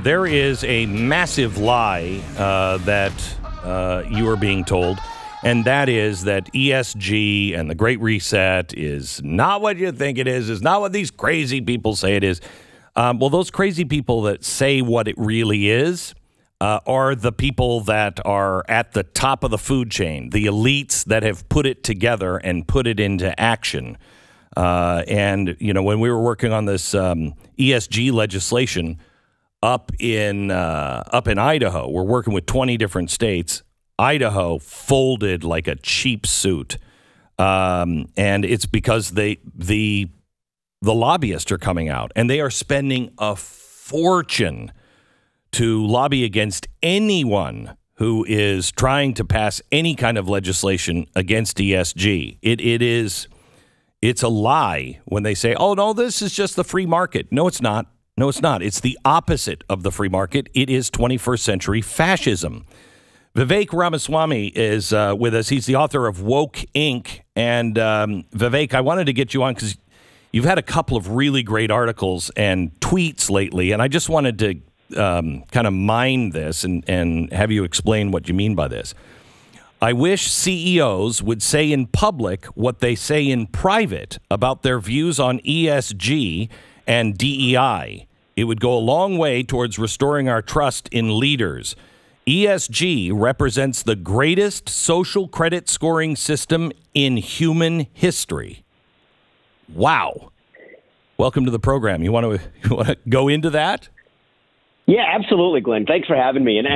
there is a massive lie that you are being told, and that is that ESG and the Great Reset is not what you think it is not what these crazy people say it is. Well, those crazy people that say what it really is are the people that are at the top of the food chain, the elites that have put it together and put it into action. And, you know, when we were working on this ESG legislation up in Idaho, we're working with 20 different states. Idaho folded like a cheap suit. And it's because the lobbyists are coming out and they are spending a fortune to lobby against anyone who is trying to pass any kind of legislation against ESG. It's a lie when they say, oh, no, this is just the free market. No, it's not. No, it's not. It's the opposite of the free market. It is 21st century fascism. Vivek Ramaswamy is with us. He's the author of Woke Inc. And Vivek, I wanted to get you on because you've had a couple of really great articles and tweets lately, and I just wanted to kind of mine this and have you explain what you mean by this. I wish CEOs would say in public what they say in private about their views on ESG and DEI. It would go a long way towards restoring our trust in leaders. ESG represents the greatest social credit scoring system in human history. Wow. Welcome to the program. You want to go into that? Yeah, absolutely, Glenn. Thanks for having me. And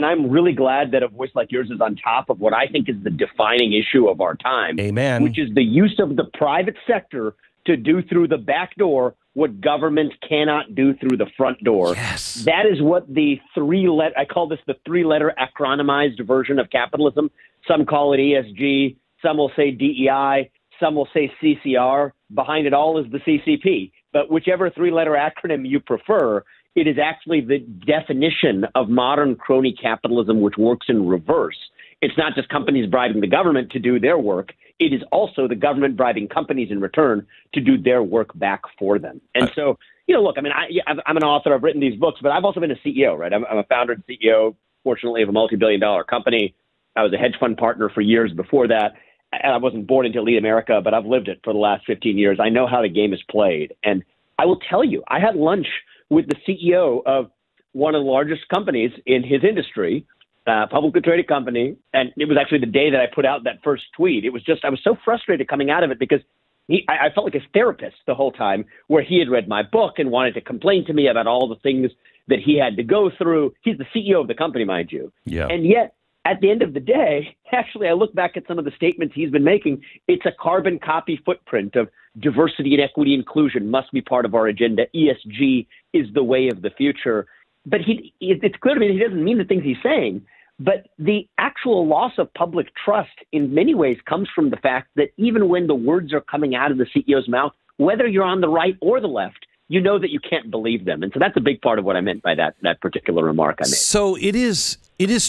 I'm really glad that a voice like yours is on top of what I think is the defining issue of our time. Amen. Which is the use of the private sector to do through the back door what government cannot do through the front door. Yes. That is what I call this the three-letter acronymized version of capitalism. Some call it ESG. Some will say DEI. Some will say CCR. Behind it all is the CCP. But whichever three-letter acronym you prefer, it is actually the definition of modern crony capitalism, which works in reverse. It's not just companies bribing the government to do their work. It is also the government bribing companies in return to do their work back for them. And so, look, I mean, I'm an author. I've written these books, but I've also been a CEO, right? I'm a founder and CEO, fortunately, of a multi-billion-dollar company. I was a hedge fund partner for years before that. And I wasn't born into Lead America, but I've lived it for the last 15 years. I know how the game is played. And I will tell you, I had lunch with the CEO of one of the largest companies in his industry, publicly traded company. And it was actually the day that I put out that first tweet. It was just, I was so frustrated coming out of it because I felt like a therapist the whole time, where he had read my book and wanted to complain to me about all the things that he had to go through. He's the CEO of the company, mind you. Yeah. And yet, at the end of the day, actually, I look back at some of the statements he's been making. It's a carbon copy footprint of diversity and equity inclusion must be part of our agenda. ESG is the way of the future. But it's clear to me that he doesn't mean the things he's saying. But the actual loss of public trust in many ways comes from the fact that even when the words are coming out of the CEO's mouth, whether you're on the right or the left, you know that you can't believe them. And so that's a big part of what I meant by that particular remark I made. So it is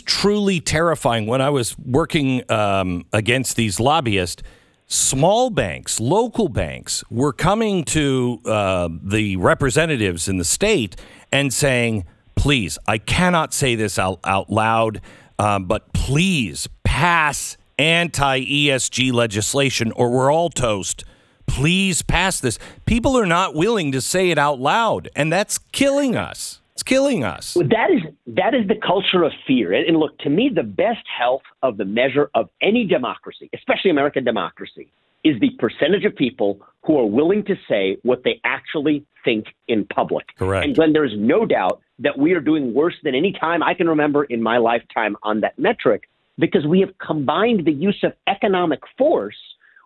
truly terrifying. When I was working against these lobbyists, small banks, local banks were coming to the representatives in the state and saying, please, I cannot say this out loud, but please pass anti-ESG legislation or we're all toast. Please pass this. People are not willing to say it out loud, and that's killing us. It's killing us. Well, that is the culture of fear. And look, to me, the best health of the measure of any democracy, especially American democracy, is the percentage of people who are willing to say what they actually think in public. Correct. And when there is no doubt that we are doing worse than any time I can remember in my lifetime on that metric, because we have combined the use of economic force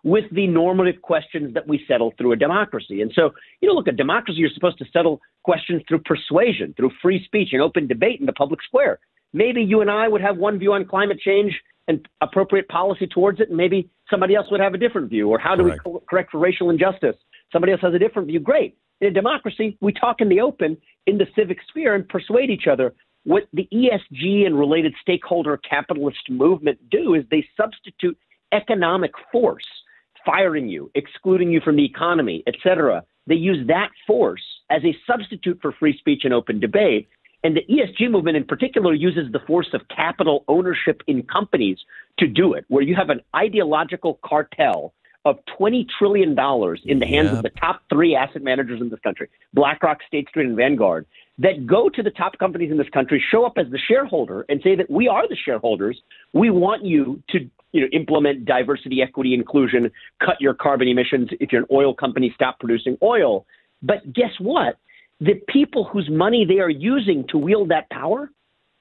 with the normative questions that we settle through a democracy. And so, look, a democracy, you're supposed to settle questions through persuasion, through free speech and open debate in the public square. Maybe you and I would have one view on climate change and appropriate policy towards it, and maybe somebody else would have a different view. Or how do we correct for racial injustice? Somebody else has a different view. Great. In a democracy, we talk in the open, in the civic sphere, and persuade each other. What the ESG and related stakeholder capitalist movement do is they substitute economic force, firing you, excluding you from the economy, et cetera. They use that force as a substitute for free speech and open debate. And the ESG movement in particular uses the force of capital ownership in companies to do it, where you have an ideological cartel of $20 trillion in the hands of the top three asset managers in this country, BlackRock, State Street, and Vanguard, that go to the top companies in this country, show up as the shareholder and say that we are the shareholders. We want you to implement diversity, equity, inclusion, cut your carbon emissions. If you're an oil company, stop producing oil. But guess what? The people whose money they are using to wield that power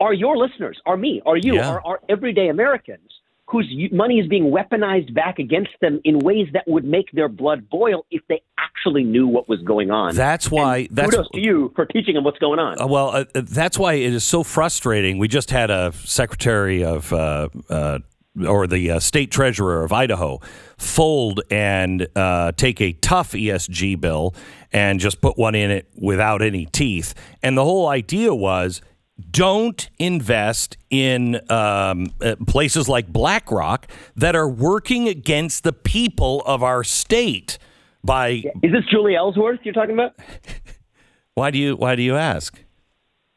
are your listeners, are me, are you, are everyday Americans whose money is being weaponized back against them in ways that would make their blood boil if they actually knew what was going on. That's why. Kudos to you for teaching them what's going on. That's why it is so frustrating. We just had a secretary of or the state treasurer of Idaho fold and take a tough ESG bill and just put one in it without any teeth. And the whole idea was, don't invest in places like BlackRock that are working against the people of our state. Is this Julie Ellsworth you're talking about? Why do you ask?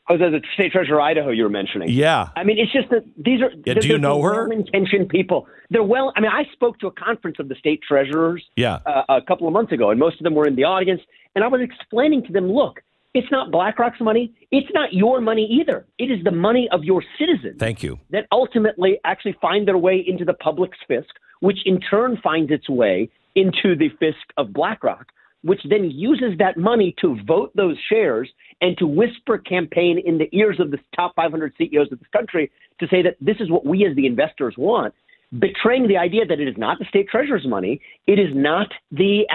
Oh, the state treasurer of Idaho you were mentioning. Yeah. I mean, it's just that these are do you know her? Well-intentioned people. I spoke to a conference of the state treasurers a couple of months ago, and most of them were in the audience. And I was explaining to them, look, it's not BlackRock's money. It's not your money either. It is the money of your citizens. Thank you. That ultimately actually find their way into the public's fisc, which in turn finds its way into the fisc of BlackRock, which then uses that money to vote those shares and to whisper campaign in the ears of the top 500 CEOs of this country to say that this is what we as the investors want, betraying the idea that it is not the state treasurer's money. It is not the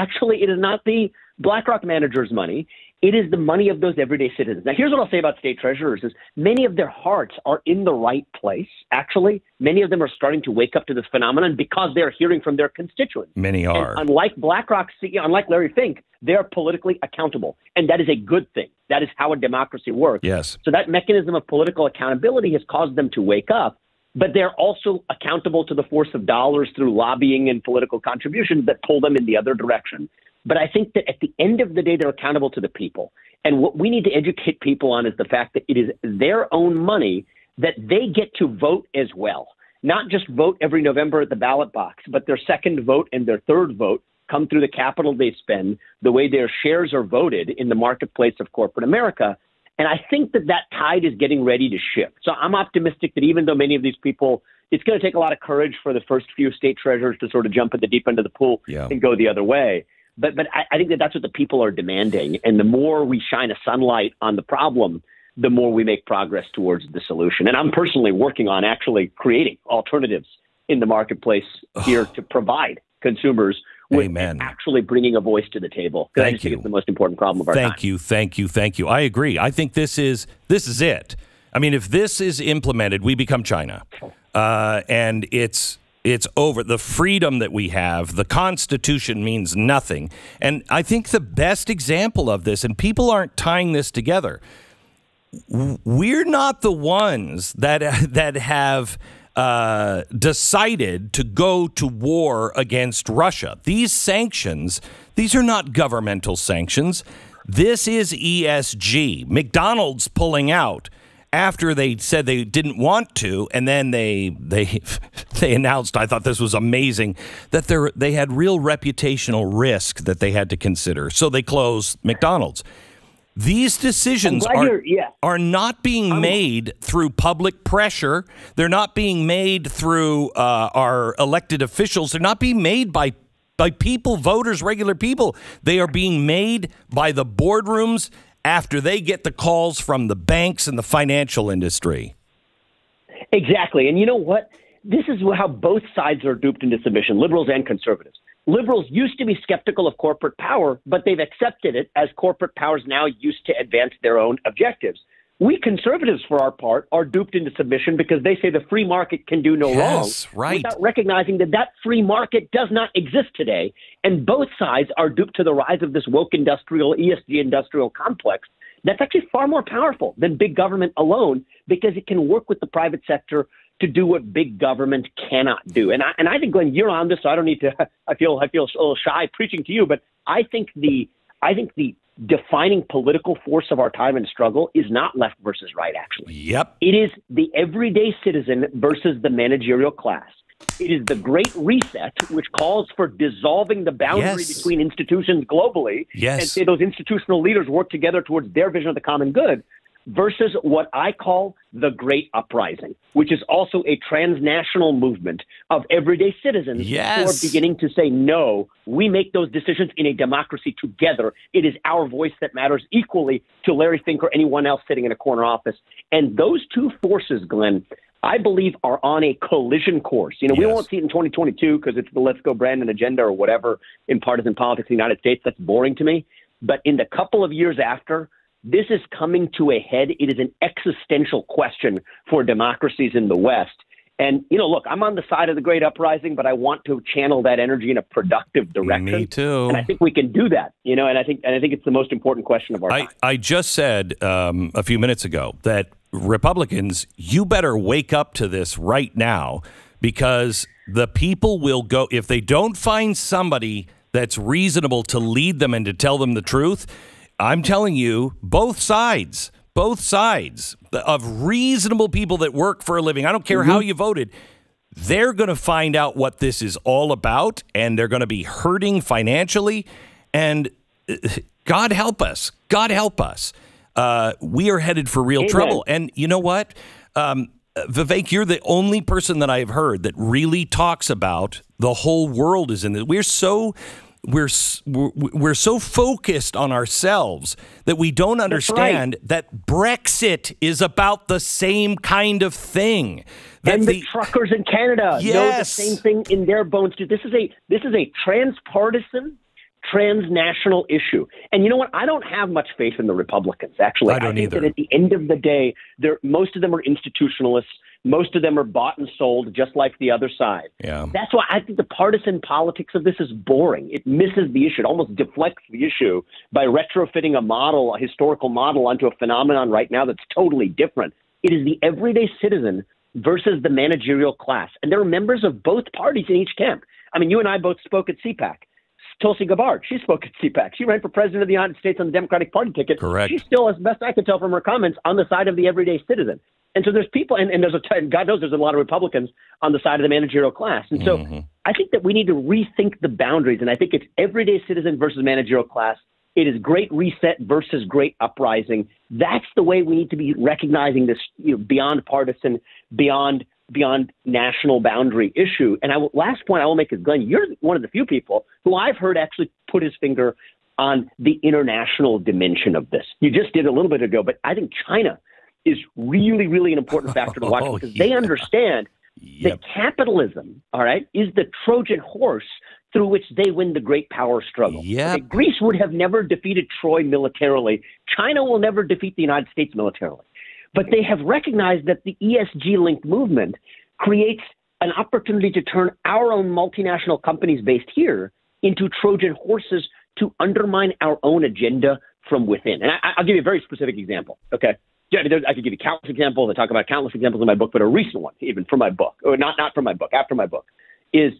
BlackRock manager's money. It is the money of those everyday citizens. Now, here's what I'll say about state treasurers is many of their hearts are in the right place, actually. Many of them are starting to wake up to this phenomenon because they're hearing from their constituents. Many are. And unlike BlackRock CEO, unlike Larry Fink, they're politically accountable. And that is a good thing. That is how a democracy works. Yes. So that mechanism of political accountability has caused them to wake up. But they're also accountable to the force of dollars through lobbying and political contributions that pull them in the other direction. But I think that at the end of the day, they're accountable to the people. And what we need to educate people on is the fact that it is their own money that they get to vote as well. Not just vote every November at the ballot box, but their second vote and their third vote come through the capital they spend, the way their shares are voted in the marketplace of corporate America. And I think that tide is getting ready to shift. So I'm optimistic that even though many of these people, it's going to take a lot of courage for the first few state treasurers to sort of jump at the deep end of the pool and go the other way. But I think that that's what the people are demanding. And the more we shine a sunlight on the problem, the more we make progress towards the solution. And I'm personally working on actually creating alternatives in the marketplace here to provide consumers with actually bringing a voice to the table. Because I just think it's the most important problem of our time. Thank you. I agree. I think this is it. I mean, if this is implemented, we become China. And it's over. The freedom that we have, the Constitution means nothing. And I think the best example of this, and people aren't tying this together, we're not the ones that have decided to go to war against Russia. These sanctions, these are not governmental sanctions. This is ESG. McDonald's pulling out after they said they didn't want to, and then they announced, I thought this was amazing, that they had real reputational risk that they had to consider. So they closed McDonald's. These decisions are not being made through public pressure. They're not being made through our elected officials. They're not being made by people, voters, regular people. They are being made by the boardrooms after they get the calls from the banks and the financial industry. Exactly. And you know what? This is how both sides are duped into submission, liberals and conservatives. Liberals used to be skeptical of corporate power, but they've accepted it as corporate powers now used to advance their own objectives. We conservatives, for our part, are duped into submission because they say the free market can do no wrong, without recognizing that free market does not exist today. And both sides are duped to the rise of this woke industrial, ESG industrial complex that's actually far more powerful than big government alone, because it can work with the private sector to do what big government cannot do. And I think, Glenn, you're on this, so I don't need to. I feel a little shy preaching to you, but I think the defining political force of our time and struggle is not left versus right, actually. Yep. It is the everyday citizen versus the managerial class. It is the Great Reset, which calls for dissolving the boundary between institutions globally and say those institutional leaders work together towards their vision of the common good, versus what I call the Great Uprising, which is also a transnational movement of everyday citizens who are beginning to say, no, we make those decisions in a democracy together. It is our voice that matters equally to Larry Fink or anyone else sitting in a corner office. And those two forces, Glenn, I believe are on a collision course. You know, we won't see it in 2022 because it's the Let's Go Brandon agenda or whatever in partisan politics in the United States. That's boring to me. But in the couple of years after, this is coming to a head. It is an existential question for democracies in the West. And, you know, look, I'm on the side of the Great Uprising, but I want to channel that energy in a productive direction. Me too. And I think we can do that, you know, and I think it's the most important question of our time. I just said a few minutes ago that Republicans, you better wake up to this right now, because the people will go, if they don't find somebody that's reasonable to lead them and to tell them the truth, I'm telling you, both sides of reasonable people that work for a living, I don't care how you voted, they're going to find out what this is all about, and they're going to be hurting financially. And God help us. God help us. We are headed for real trouble. And you know what? Vivek, you're the only person that I've heard that really talks about the whole world is in this. We're so focused on ourselves that we don't understand that Brexit is about the same kind of thing. And the truckers in Canada know the same thing in their bones too. This is a transpartisan, transnational issue. And you know what? I don't have much faith in the Republicans, actually. I don't think either. that at the end of the day, most of them are institutionalists. Most of them are bought and sold, just like the other side. Yeah. That's why I think the partisan politics of this is boring. It misses the issue. It almost deflects the issue by retrofitting a historical model, onto a phenomenon right now that's totally different. It is the everyday citizen versus the managerial class. And there are members of both parties in each camp. I mean, you and I both spoke at CPAC. Tulsi Gabbard, she spoke at CPAC. She ran for president of the United States on the Democratic Party ticket. Correct. She's still, as best I can tell from her comments, on the side of the everyday citizen. And so there's people, and God knows there's a lot of Republicans on the side of the managerial class. And so I think that we need to rethink the boundaries. And I think it's everyday citizen versus managerial class. It is Great Reset versus Great Uprising. That's the way we need to be recognizing this, you know, beyond partisan, beyond national boundary issue. And last point I will make is, Glenn, you're one of the few people who I've heard actually put his finger on the international dimension of this. You just did a little bit ago, but I think China is really, really an important factor to watch, because they understand that capitalism, all right, is the Trojan horse through which they win the great power struggle. Okay, Greece would have never defeated Troy militarily. China will never defeat the United States militarily. But they have recognized that the ESG-linked movement creates an opportunity to turn our own multinational companies based here into Trojan horses to undermine our own agenda from within. And I'll give you a very specific example, okay? Yeah, I could give you countless examples. I talk about countless examples in my book, but a recent one, even from my book, or not from my book, after my book, is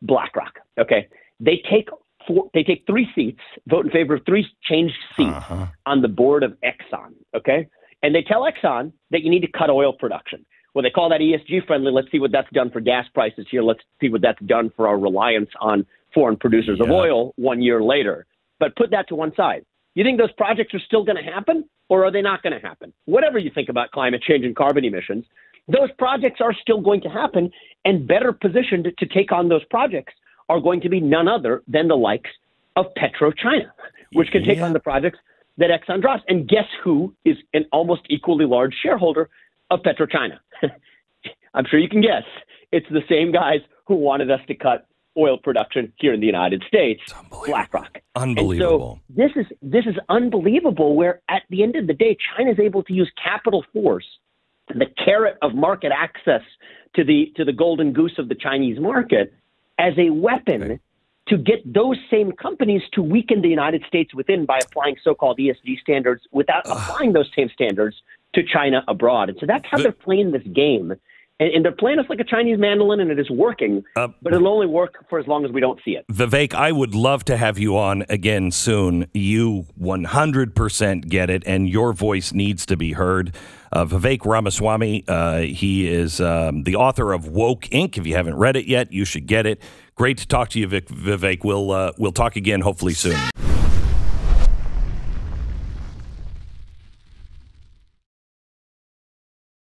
BlackRock, okay? They take 3 seats, vote in favor of 3 changed seats on the board of Exxon, okay? And they tell Exxon that you need to cut oil production. Well, they call that ESG friendly. Let's see what that's done for gas prices here. Let's see what that's done for our reliance on foreign producers of oil 1 year later. But put that to one side. You think those projects are still going to happen, or are they not going to happen? Whatever you think about climate change and carbon emissions, those projects are still going to happen, and better positioned to take on those projects are going to be none other than the likes of PetroChina, which can take on the projects that Exxon drops. And guess who is an almost equally large shareholder of PetroChina? I'm sure you can guess. It's the same guys who wanted us to cut oil production here in the United States, BlackRock. Unbelievable. And so this is unbelievable, where at the end of the day, China is able to use capital force, the carrot of market access to the golden goose of the Chinese market, as a weapon to get those same companies to weaken the United States within by applying so-called ESG standards without applying those same standards to China abroad. And so that's how they're playing this game. And they're playing us like a Chinese mandolin, and it is working, but it'll only work for as long as we don't see it. Vivek, I would love to have you on again soon. You 100% get it, and your voice needs to be heard. Vivek Ramaswamy, he is the author of Woke Inc. If you haven't read it yet, you should get it. Great to talk to you, Vivek. We'll talk again hopefully soon.